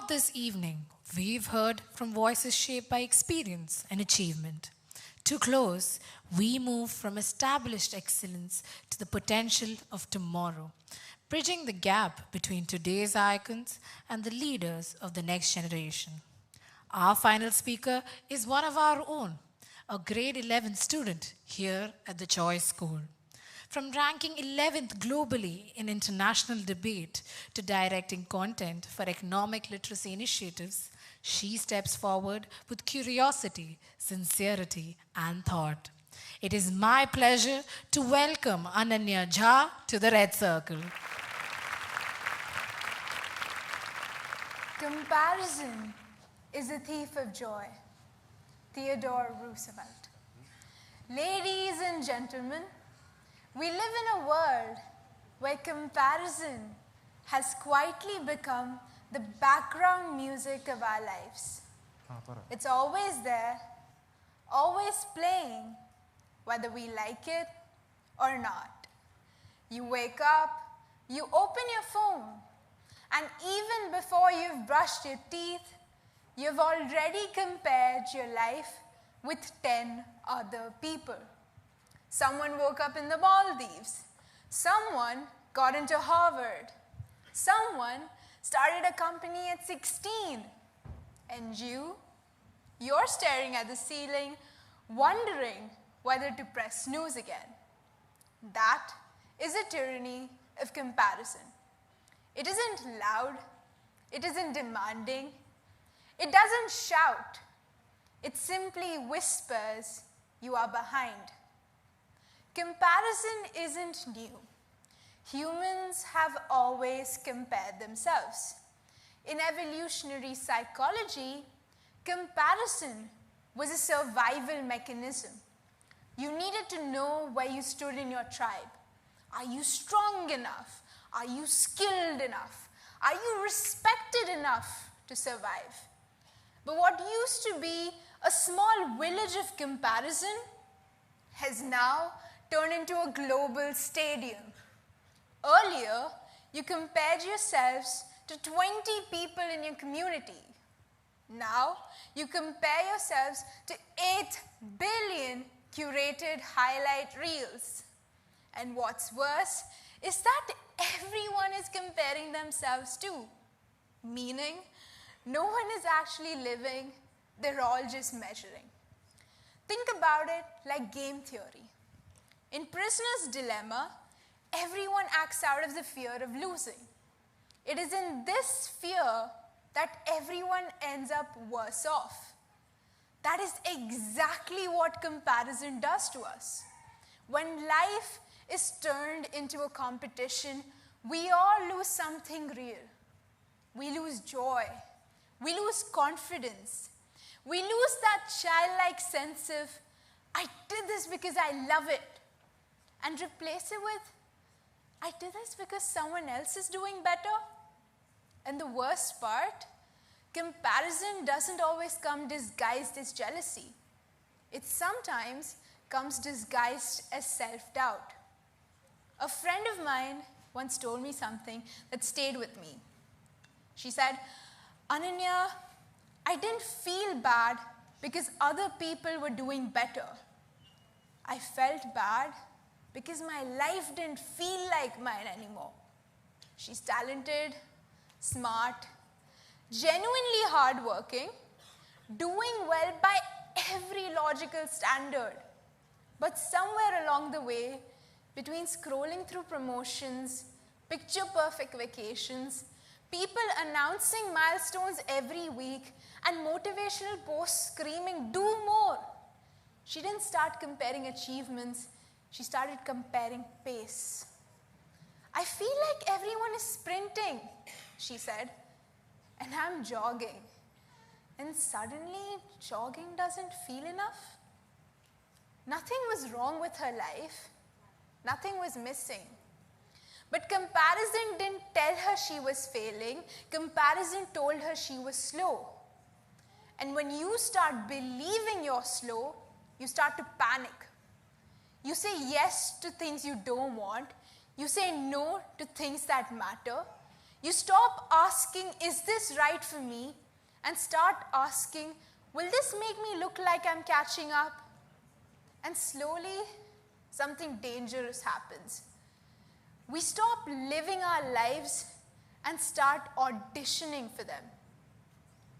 Throughout this evening, we've heard from voices shaped by experience and achievement. To close, we move from established excellence to the potential of tomorrow, bridging the gap between today's icons and the leaders of the next generation. Our final speaker is one of our own, a grade 11 student here at the Choice School. From ranking 11th globally in international debate to directing content for economic literacy initiatives, she steps forward with curiosity, sincerity, and thought. It is my pleasure to welcome Ananya Jha to the Red Circle. Comparison is a thief of joy. Theodore Roosevelt. Ladies and gentlemen, we live in a world where comparison has quietly become the background music of our lives. It's always there, always playing, whether we like it or not. You wake up, you open your phone, and even before you've brushed your teeth, you've already compared your life with 10 other people. Someone woke up in the Maldives. Someone got into Harvard. Someone started a company at 16. And you're staring at the ceiling, wondering whether to press snooze again. That is a tyranny of comparison. It isn't loud. It isn't demanding. It doesn't shout. It simply whispers, "You are behind." Comparison isn't new. Humans have always compared themselves. In evolutionary psychology, comparison was a survival mechanism. You needed to know where you stood in your tribe. Are you strong enough? Are you skilled enough? Are you respected enough to survive? But what used to be a small village of comparison has now turned into a global stadium. Earlier, you compared yourselves to 20 people in your community. Now, you compare yourselves to 8 billion curated highlight reels. And what's worse is that everyone is comparing themselves too, meaning no one is actually living, they're all just measuring. Think about it like game theory. In Prisoner's Dilemma, everyone acts out of the fear of losing. It is in this fear that everyone ends up worse off. That is exactly what comparison does to us. When life is turned into a competition, we all lose something real. We lose joy. We lose confidence. We lose that childlike sense of, "I did this because I love it," and replace it with, "I did this because someone else is doing better." And the worst part, comparison doesn't always come disguised as jealousy. It sometimes comes disguised as self-doubt. A friend of mine once told me something that stayed with me. She said, "Ananya, I didn't feel bad because other people were doing better. I felt bad because my life didn't feel like mine anymore." She's talented, smart, genuinely hardworking, doing well by every logical standard. But somewhere along the way, between scrolling through promotions, picture-perfect vacations, people announcing milestones every week, and motivational posts screaming, "Do more," she didn't start comparing achievements. She started comparing pace. "I feel like everyone is sprinting," she said, "and I'm jogging. And suddenly, jogging doesn't feel enough." Nothing was wrong with her life. Nothing was missing. But comparison didn't tell her she was failing. Comparison told her she was slow. And when you start believing you're slow, you start to panic. You say yes to things you don't want. You say no to things that matter. You stop asking, is this right for me? And start asking, will this make me look like I'm catching up? And slowly, something dangerous happens. We stop living our lives and start auditioning for them.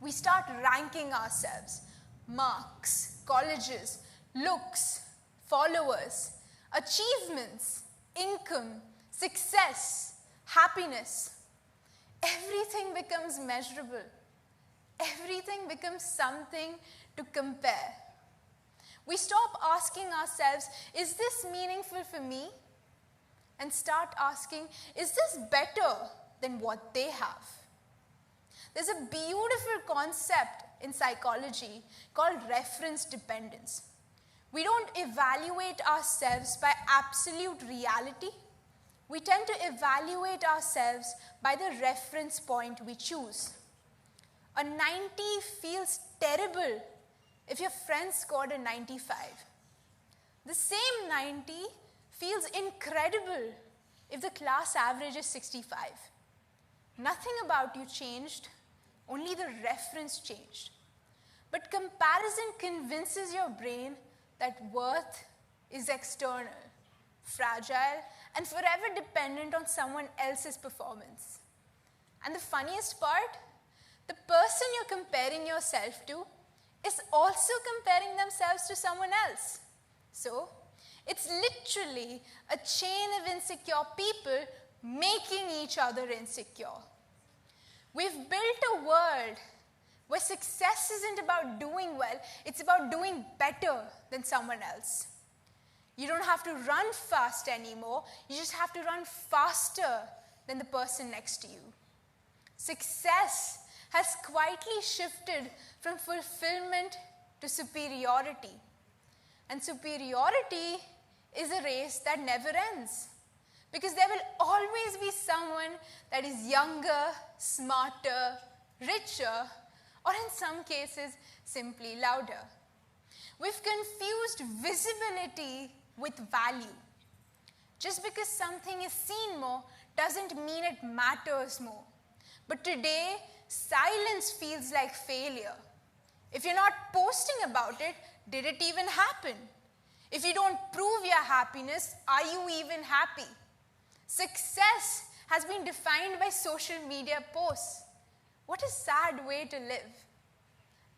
We start ranking ourselves, marks, colleges, looks, followers, achievements, income, success, happiness. Everything becomes measurable. Everything becomes something to compare. We stop asking ourselves, is this meaningful for me? And start asking, is this better than what they have? There's a beautiful concept in psychology called reference dependence. We don't evaluate ourselves by absolute reality. We tend to evaluate ourselves by the reference point we choose. A 90 feels terrible if your friend scored a 95. The same 90 feels incredible if the class average is 65. Nothing about you changed, only the reference changed. But comparison convinces your brain that worth is external, fragile, and forever dependent on someone else's performance. And the funniest part, the person you're comparing yourself to is also comparing themselves to someone else. So, it's literally a chain of insecure people making each other insecure. We've built a world where success isn't about doing well, it's about doing better than someone else. You don't have to run fast anymore, you just have to run faster than the person next to you. Success has quietly shifted from fulfillment to superiority. And superiority is a race that never ends. Because there will always be someone that is younger, smarter, richer, or in some cases, simply louder. We've confused visibility with value. Just because something is seen more doesn't mean it matters more. But today, silence feels like failure. If you're not posting about it, did it even happen? If you don't prove your happiness, are you even happy? Success has been defined by social media posts. What a sad way to live.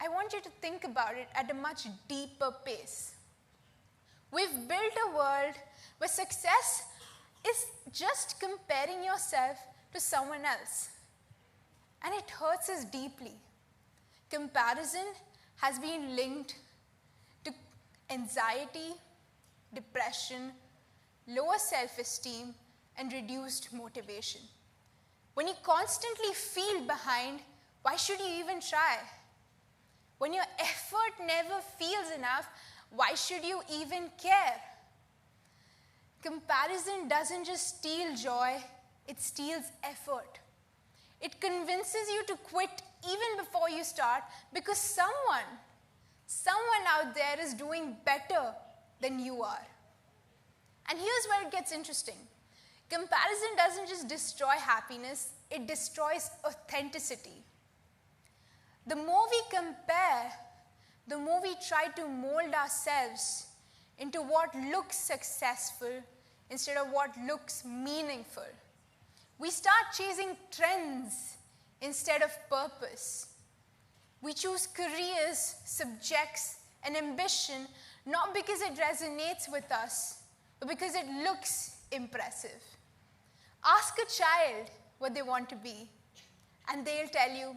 I want you to think about it at a much deeper pace. We've built a world where success is just comparing yourself to someone else. And it hurts us deeply. Comparison has been linked to anxiety, depression, lower self-esteem, and reduced motivation. When you constantly feel behind, why should you even try? When your effort never feels enough, why should you even care? Comparison doesn't just steal joy, it steals effort. It convinces you to quit even before you start because someone out there is doing better than you are. And here's where it gets interesting. Comparison doesn't just destroy happiness, it destroys authenticity. The more we compare, the more we try to mold ourselves into what looks successful instead of what looks meaningful. We start chasing trends instead of purpose. We choose careers, subjects, and ambition not because it resonates with us, but because it looks impressive. Ask a child what they want to be, and they'll tell you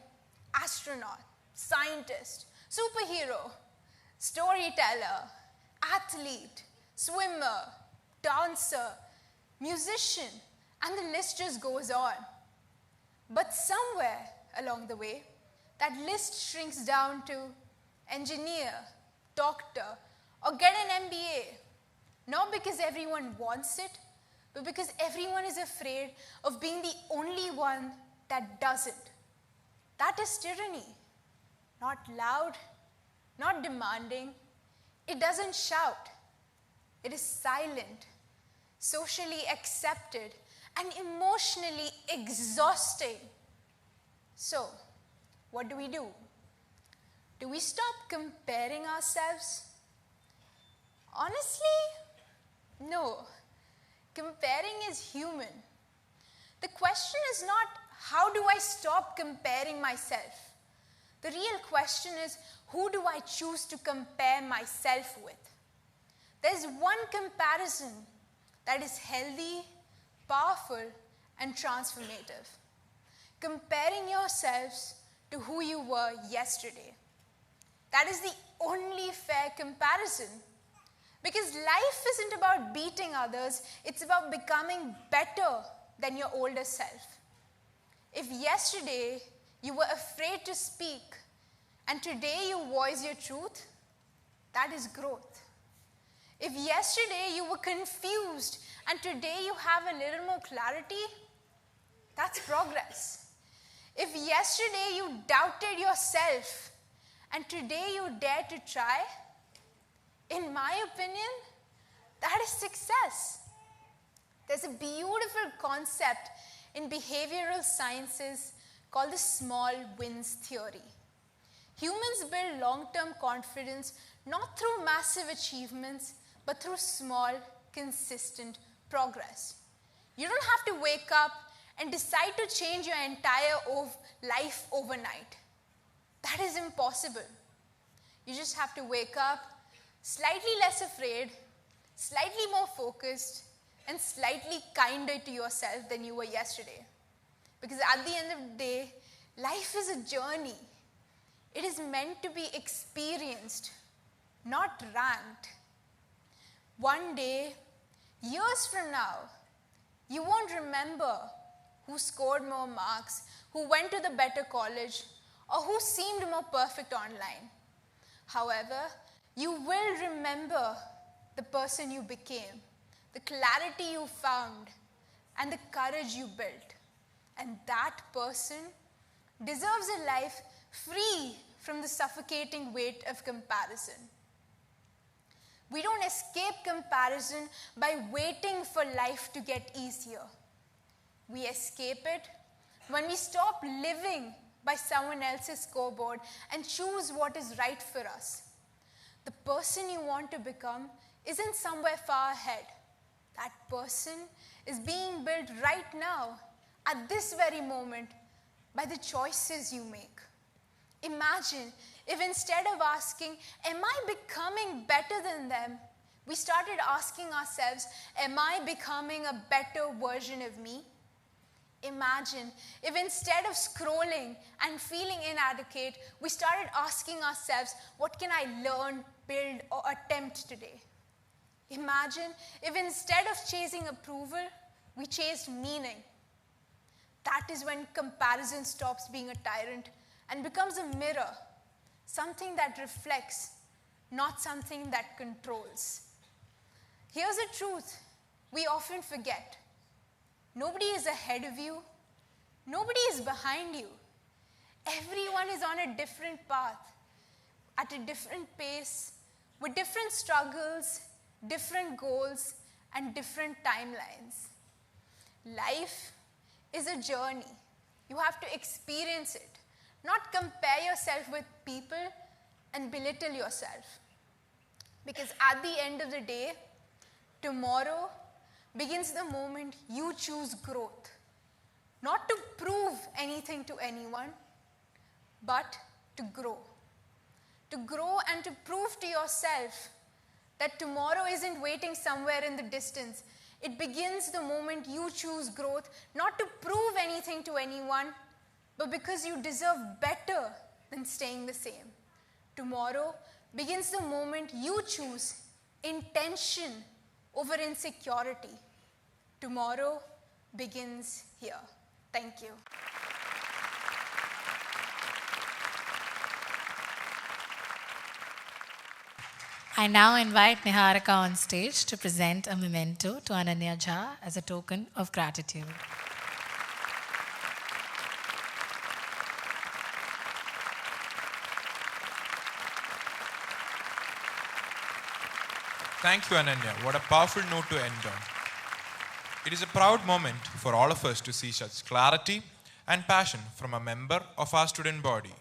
astronaut, scientist, superhero, storyteller, athlete, swimmer, dancer, musician, and the list just goes on. But somewhere along the way, that list shrinks down to engineer, doctor, or get an MBA. Not because everyone wants it, but because everyone is afraid of being the only one that doesn't. That is tyranny. Not loud, not demanding. It doesn't shout. It is silent, socially accepted, and emotionally exhausting. So, what do? Do we stop comparing ourselves? Honestly, no. Comparing is human. The question is not, how do I stop comparing myself? The real question is, who do I choose to compare myself with? There's one comparison that is healthy, powerful, and transformative. Comparing yourselves to who you were yesterday. That is the only fair comparison. Because life isn't about beating others, it's about becoming better than your older self. If yesterday you were afraid to speak and today you voice your truth, that is growth. If yesterday you were confused and today you have a little more clarity, that's progress. If yesterday you doubted yourself and today you dare to try, in my opinion, that is success. There's a beautiful concept in behavioral sciences called the small wins theory. Humans build long-term confidence not through massive achievements, but through small, consistent progress. You don't have to wake up and decide to change your entire life overnight. That is impossible. You just have to wake up slightly less afraid, slightly more focused, and slightly kinder to yourself than you were yesterday. Because at the end of the day, life is a journey. It is meant to be experienced, not ranked. One day, years from now, you won't remember who scored more marks, who went to the better college, or who seemed more perfect online. However, you will remember the person you became, the clarity you found, and the courage you built. And that person deserves a life free from the suffocating weight of comparison. We don't escape comparison by waiting for life to get easier. We escape it when we stop living by someone else's scoreboard and choose what is right for us. The person you want to become isn't somewhere far ahead. That person is being built right now, at this very moment, by the choices you make. Imagine if instead of asking, am I becoming better than them, we started asking ourselves, am I becoming a better version of me? Imagine if instead of scrolling and feeling inadequate, we started asking ourselves, what can I learn, build, or attempt today? Imagine if instead of chasing approval, we chased meaning. That is when comparison stops being a tyrant and becomes a mirror, something that reflects, not something that controls. Here's the truth we often forget. Nobody is ahead of you. Nobody is behind you. Everyone is on a different path, at a different pace, with different struggles, different goals, and different timelines. Life is a journey. You have to experience it, not compare yourself with people and belittle yourself. Because at the end of the day, tomorrow begins the moment you choose growth. Not to prove anything to anyone, but to grow. To grow and to prove to yourself that tomorrow isn't waiting somewhere in the distance. It begins the moment you choose growth, not to prove anything to anyone, but because you deserve better than staying the same. Tomorrow begins the moment you choose intention over insecurity. Tomorrow begins here. Thank you. I now invite Niharika on stage to present a memento to Ananya Jha as a token of gratitude. Thank you, Ananya. What a powerful note to end on. It is a proud moment for all of us to see such clarity and passion from a member of our student body.